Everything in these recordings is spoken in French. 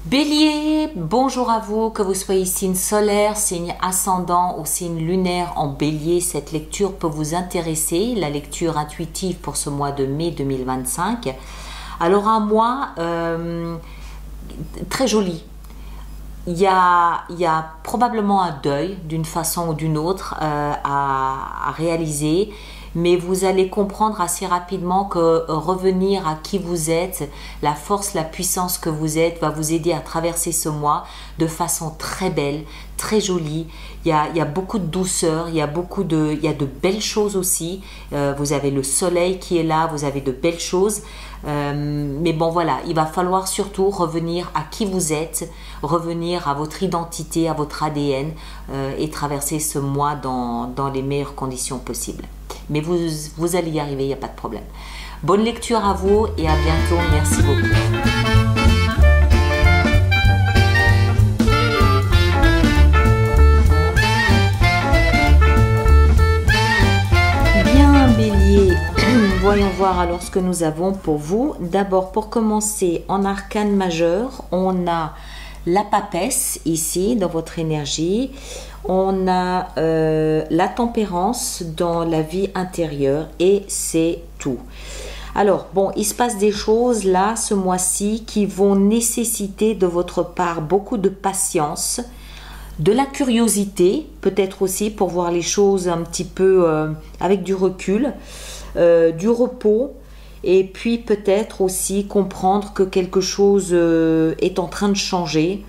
Bélier, bonjour à vous, que vous soyez signe solaire, signe ascendant ou signe lunaire en Bélier, cette lecture peut vous intéresser, la lecture intuitive pour ce mois de mai 2025. Alors un mois très joli. Il y a probablement un deuil d'une façon ou d'une autre à réaliser, mais vous allez comprendre assez rapidement que revenir à qui vous êtes, la force, la puissance que vous êtes va vous aider à traverser ce mois de façon très belle, très jolie. Il y a beaucoup de douceur, il y a de belles choses aussi. Vous avez le soleil qui est là, vous avez de belles choses. Mais bon voilà, il va falloir surtout revenir à qui vous êtes, revenir à votre identité, à votre ADN et traverser ce mois dans les meilleures conditions possibles. Mais vous allez y arriver, il n'y a pas de problème. Bonne lecture à vous et à bientôt. Merci beaucoup. Bien, Bélier, voyons voir alors ce que nous avons pour vous. D'abord, pour commencer, en arcane majeur, on a la papesse ici dans votre énergie. On a la tempérance dans la vie intérieure et c'est tout. Alors, bon, il se passe des choses là, ce mois-ci, qui vont nécessiter de votre part beaucoup de patience, de la curiosité, peut-être aussi pour voir les choses un petit peu avec du recul, du repos, et puis peut-être aussi comprendre que quelque chose est en train de changer.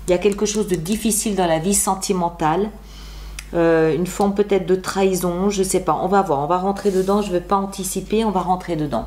Il y a quelque chose de difficile dans la vie sentimentale, une forme peut-être de trahison, je ne sais pas, on va voir, on va rentrer dedans, je ne vais pas anticiper, on va rentrer dedans.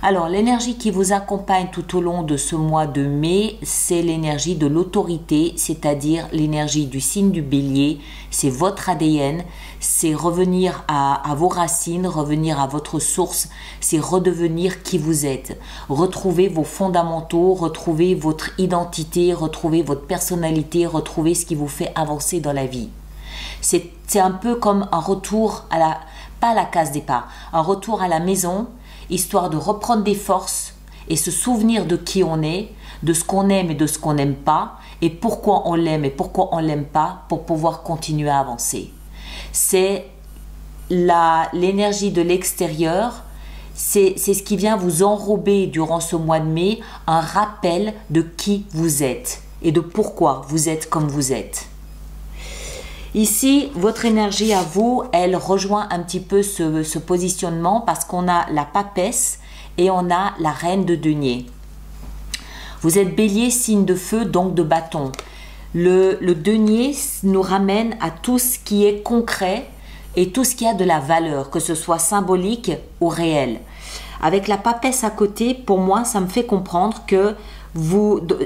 Alors, l'énergie qui vous accompagne tout au long de ce mois de mai, c'est l'énergie de l'autorité, c'est-à-dire l'énergie du signe du Bélier, c'est votre ADN, c'est revenir à vos racines, revenir à votre source, c'est redevenir qui vous êtes, retrouver vos fondamentaux, retrouver votre identité, retrouver votre personnalité, retrouver ce qui vous fait avancer dans la vie. C'est un peu comme un retour pas à la case départ, un retour à la maison, histoire de reprendre des forces et se souvenir de qui on est, de ce qu'on aime et de ce qu'on n'aime pas, et pourquoi on l'aime et pourquoi on ne l'aime pas, pour pouvoir continuer à avancer. C'est l'énergie de l'extérieur, c'est ce qui vient vous enrober durant ce mois de mai, un rappel de qui vous êtes et de pourquoi vous êtes comme vous êtes. Ici, votre énergie à vous, elle rejoint un petit peu ce positionnement parce qu'on a la papesse et on a la reine de denier. Vous êtes bélier, signe de feu, donc de bâton. Le denier nous ramène à tout ce qui est concret et tout ce qui a de la valeur, que ce soit symbolique ou réel. Avec la papesse à côté, pour moi, ça me fait comprendre que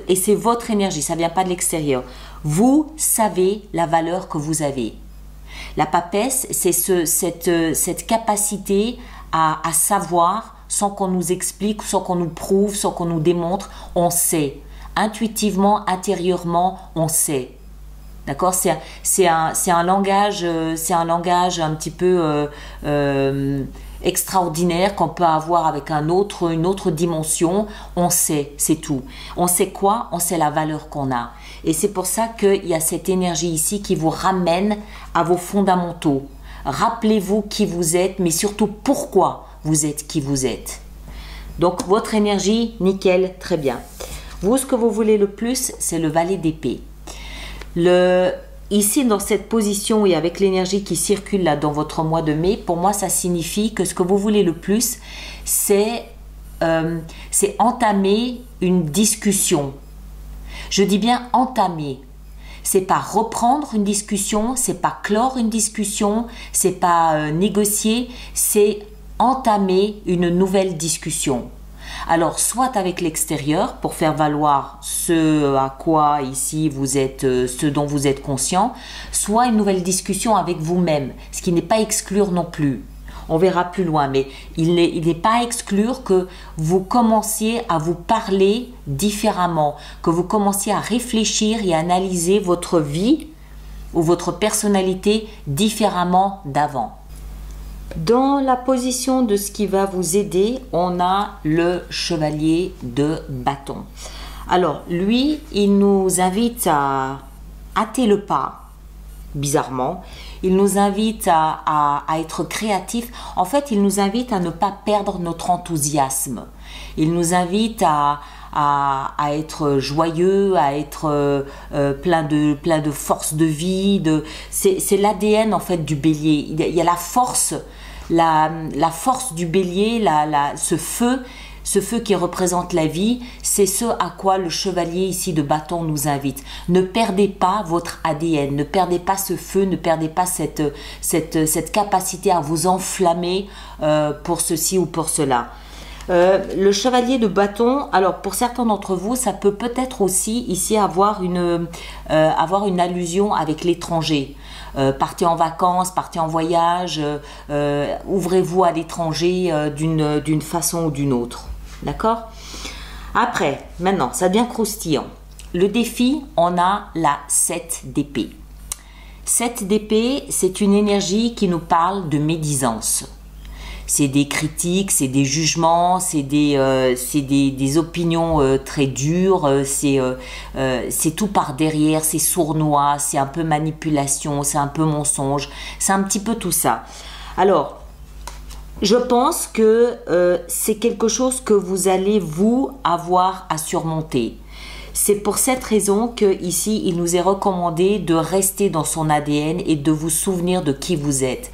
et c'est votre énergie, ça ne vient pas de l'extérieur, vous savez la valeur que vous avez. La papesse, c'est cette capacité à savoir sans qu'on nous explique, sans qu'on nous prouve, sans qu'on nous démontre, on sait. Intuitivement, intérieurement, on sait. D'accord? C'est un langage un petit peu extraordinaire qu'on peut avoir avec une autre dimension. On sait, c'est tout. On sait quoi? On sait la valeur qu'on a. Et c'est pour ça qu'il y a cette énergie ici qui vous ramène à vos fondamentaux. Rappelez-vous qui vous êtes, mais surtout pourquoi vous êtes qui vous êtes. Donc votre énergie, nickel, très bien. Vous, ce que vous voulez le plus, c'est le valet d'épée. Ici, dans cette position et avec l'énergie qui circule là dans votre mois de mai, pour moi, ça signifie que ce que vous voulez le plus, c'est entamer une discussion. Je dis bien entamer. C'est pas reprendre une discussion, c'est pas clore une discussion, c'est pas négocier, c'est entamer une nouvelle discussion. Alors, soit avec l'extérieur pour faire valoir ce à quoi ici vous êtes, ce dont vous êtes conscient, soit une nouvelle discussion avec vous-même, ce qui n'est pas exclure non plus. On verra plus loin, mais il n'est pas à exclure que vous commenciez à vous parler différemment, que vous commenciez à réfléchir et à analyser votre vie ou votre personnalité différemment d'avant. Dans la position de ce qui va vous aider, on a le chevalier de bâton. Alors, lui, il nous invite à hâter le pas, bizarrement. Il nous invite à être créatifs. En fait, il nous invite à ne pas perdre notre enthousiasme. Il nous invite à être joyeux, à être plein de force de vie. C'est l'ADN en fait du bélier. Il y a la force du bélier, ce feu qui représente la vie, c'est ce à quoi le chevalier ici de bâton nous invite. Ne perdez pas votre ADN, ne perdez pas ce feu, ne perdez pas cette capacité à vous enflammer pour ceci ou pour cela. Le chevalier de bâton, alors pour certains d'entre vous, ça peut peut-être aussi ici avoir une allusion avec l'étranger. Partez en vacances, partez en voyage, ouvrez-vous à l'étranger d'une façon ou d'une autre. D'accord? Après, maintenant, ça devient croustillant. Le défi, on a la 7 d'épée. 7 d'épée, c'est une énergie qui nous parle de médisance. C'est des critiques, c'est des jugements, c'est des opinions très dures, c'est tout par derrière, c'est sournois, c'est un peu manipulation, c'est un peu mensonge, c'est un petit peu tout ça. Alors, je pense que c'est quelque chose que vous allez vous avoir à surmonter. C'est pour cette raison que ici il nous est recommandé de rester dans son ADN et de vous souvenir de qui vous êtes.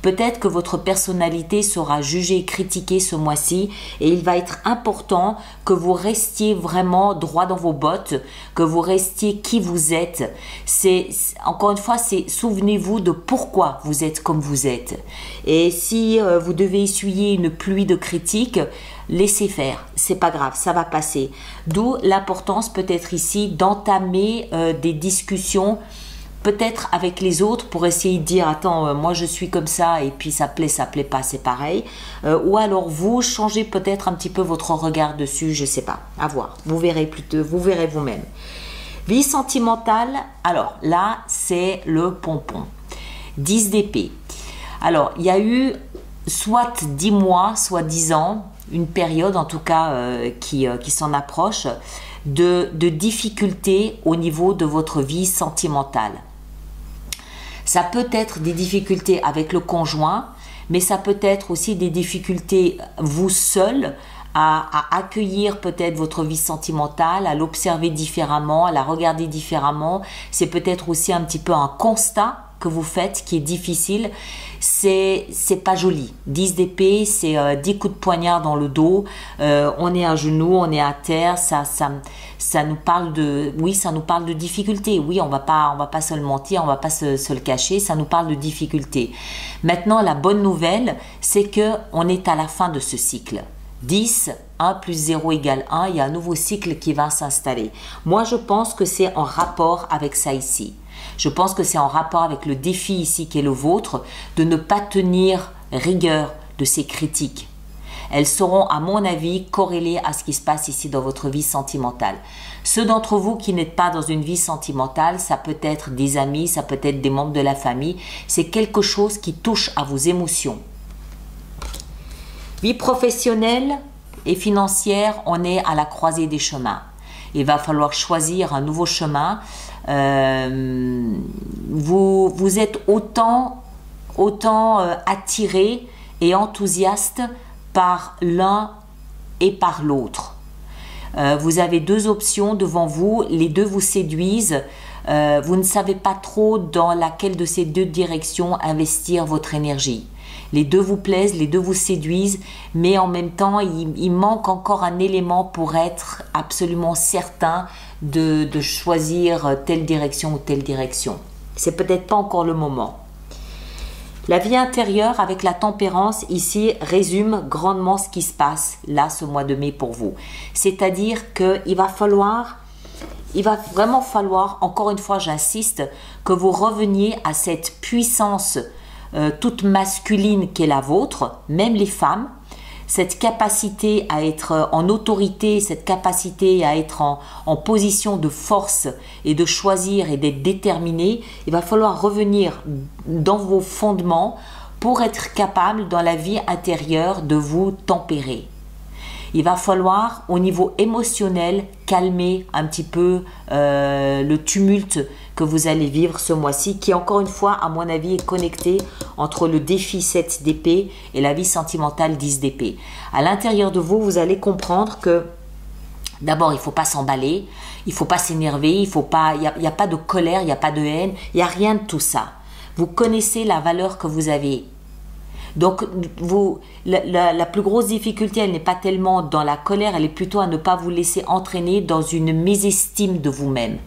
Peut-être que votre personnalité sera jugée et critiquée ce mois-ci et il va être important que vous restiez vraiment droit dans vos bottes, que vous restiez qui vous êtes. Encore une fois, souvenez-vous de pourquoi vous êtes comme vous êtes. Et si vous devez essuyer une pluie de critiques, laissez faire, c'est pas grave, ça va passer. D'où l'importance peut-être ici d'entamer des discussions peut-être avec les autres pour essayer de dire attends moi je suis comme ça et puis ça plaît pas, c'est pareil. Ou alors vous changez peut-être un petit peu votre regard dessus, je sais pas, à voir, vous verrez plutôt, vous verrez vous-même. Vie sentimentale, alors là c'est le pompon. 10 d'épée. Alors il y a eu soit 10 mois, soit 10 ans, une période en tout cas qui s'en approche de difficultés au niveau de votre vie sentimentale. Ça peut être des difficultés avec le conjoint, mais ça peut être aussi des difficultés vous seul à accueillir peut-être votre vie sentimentale, à l'observer différemment, à la regarder différemment. C'est peut-être aussi un petit peu un constat que vous faites qui est difficile. C'est pas joli. 10 d'épée, c'est 10 coups de poignard dans le dos. On est à genoux, on est à terre. Ça nous parle de, oui, ça nous parle de difficulté. Oui, on va pas se le mentir, on va pas se le cacher. Ça nous parle de difficulté. Maintenant, la bonne nouvelle, c'est que on est à la fin de ce cycle. 10, 1 plus 0 égale 1, il y a un nouveau cycle qui va s'installer. Moi, je pense que c'est en rapport avec ça ici. Je pense que c'est en rapport avec le défi ici qui est le vôtre, de ne pas tenir rigueur de ces critiques. Elles seront, à mon avis, corrélées à ce qui se passe ici dans votre vie sentimentale. Ceux d'entre vous qui n'êtes pas dans une vie sentimentale, ça peut être des amis, ça peut être des membres de la famille. C'est quelque chose qui touche à vos émotions. Vie professionnelle et financière, on est à la croisée des chemins. Il va falloir choisir un nouveau chemin. Vous êtes autant attiré et enthousiaste par l'un et par l'autre. Vous avez deux options devant vous, les deux vous séduisent. Vous ne savez pas trop dans laquelle de ces deux directions investir votre énergie. Les deux vous plaisent, les deux vous séduisent, mais en même temps, il manque encore un élément pour être absolument certain de choisir telle direction ou telle direction. C'est peut-être pas encore le moment. La vie intérieure avec la tempérance ici résume grandement ce qui se passe là ce mois de mai pour vous. C'est-à-dire qu'il va vraiment falloir, encore une fois j'insiste, que vous reveniez à cette puissance toute masculine qui est la vôtre, même les femmes, cette capacité à être en autorité, cette capacité à être en position de force et de choisir et d'être déterminé, il va falloir revenir dans vos fondements pour être capable dans la vie intérieure de vous tempérer. Il va falloir au niveau émotionnel calmer un petit peu le tumulte que vous allez vivre ce mois-ci, qui encore une fois à mon avis est connecté entre le défi 7 d'épée et la vie sentimentale 10 d'épée. À l'intérieur de vous, vous allez comprendre que d'abord, il ne faut pas s'emballer, il ne faut pas s'énerver, il n'y a pas de colère, il n'y a pas de haine, il n'y a rien de tout ça. Vous connaissez la valeur que vous avez. Donc, la plus grosse difficulté, elle n'est pas tellement dans la colère, elle est plutôt à ne pas vous laisser entraîner dans une mésestime de vous-même.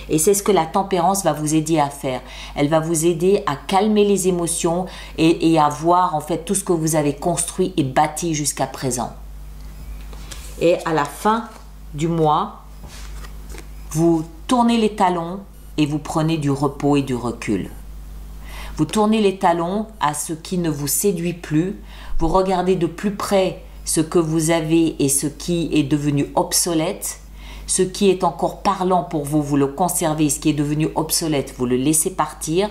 Et c'est ce que la tempérance va vous aider à faire. Elle va vous aider à calmer les émotions et à voir en fait tout ce que vous avez construit et bâti jusqu'à présent. Et à la fin du mois, vous tournez les talons et vous prenez du repos et du recul. Vous tournez les talons à ce qui ne vous séduit plus. Vous regardez de plus près ce que vous avez et ce qui est devenu obsolète. Ce qui est encore parlant pour vous, vous le conservez. Ce qui est devenu obsolète, vous le laissez partir.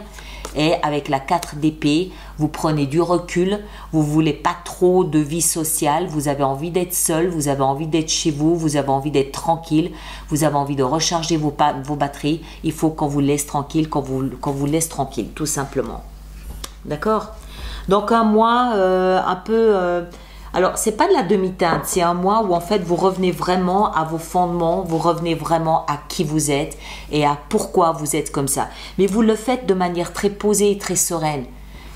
Et avec la 4 d'épée, vous prenez du recul. Vous ne voulez pas trop de vie sociale. Vous avez envie d'être seul. Vous avez envie d'être chez vous. Vous avez envie d'être tranquille. Vous avez envie de recharger vos batteries. Il faut qu'on vous laisse tranquille, qu'on vous laisse tranquille, tout simplement. D'accord? Donc un mois un peu... alors, c'est pas de la demi-teinte, c'est un mois où en fait vous revenez vraiment à vos fondements, vous revenez vraiment à qui vous êtes et à pourquoi vous êtes comme ça. Mais vous le faites de manière très posée et très sereine.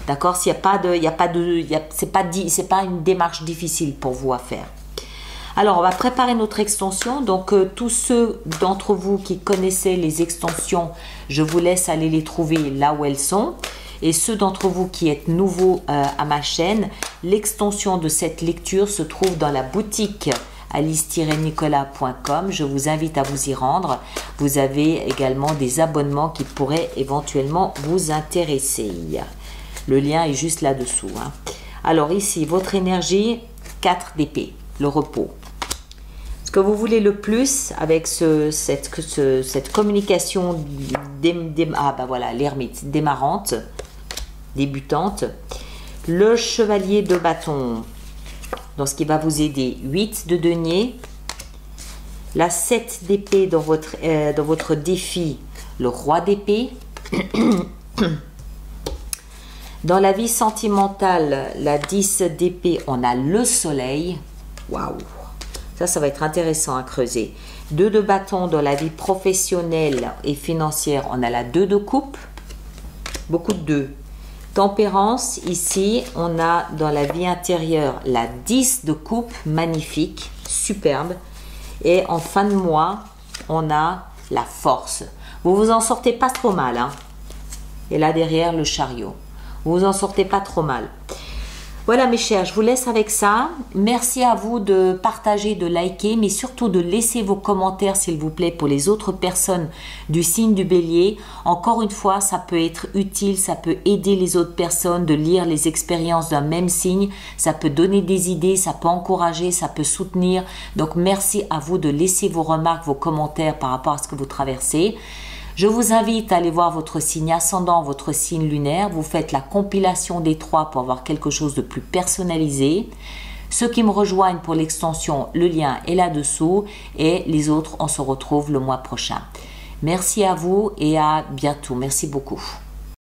D'accord? C'est pas une démarche difficile pour vous à faire. Alors, on va préparer notre extension. Donc, tous ceux d'entre vous qui connaissaient les extensions, je vous laisse aller les trouver là où elles sont. Et ceux d'entre vous qui êtes nouveaux à ma chaîne, l'extension de cette lecture se trouve dans la boutique alice-nicolas.com. Je vous invite à vous y rendre. Vous avez également des abonnements qui pourraient éventuellement vous intéresser. Le lien est juste là-dessous. Hein. Alors ici, votre énergie, 4 d'épée, le repos. Ce que vous voulez le plus avec cette communication l'ermite démarrante, débutante, le chevalier de bâton, donc ce qui va vous aider, 8 de denier, la 7 d'épée dans votre défi, le roi d'épée. Dans la vie sentimentale, la 10 d'épée, on a le soleil. Waouh! Ça va être intéressant à creuser. 2 de bâton dans la vie professionnelle et financière, on a la 2 de coupe. Beaucoup de 2. Tempérance, ici, on a dans la vie intérieure la 10 de coupe, magnifique, superbe. Et en fin de mois, on a la force. Vous vous en sortez pas trop mal. Hein? Et là derrière, le chariot. Vous vous en sortez pas trop mal. Voilà mes chers, je vous laisse avec ça. Merci à vous de partager, de liker, mais surtout de laisser vos commentaires s'il vous plaît pour les autres personnes du signe du bélier. Encore une fois, ça peut être utile, ça peut aider les autres personnes de lire les expériences d'un même signe. Ça peut donner des idées, ça peut encourager, ça peut soutenir. Donc merci à vous de laisser vos remarques, vos commentaires par rapport à ce que vous traversez. Je vous invite à aller voir votre signe ascendant, votre signe lunaire. Vous faites la compilation des 3 pour avoir quelque chose de plus personnalisé. Ceux qui me rejoignent pour l'extension, le lien est là-dessous. Et les autres, on se retrouve le mois prochain. Merci à vous et à bientôt. Merci beaucoup.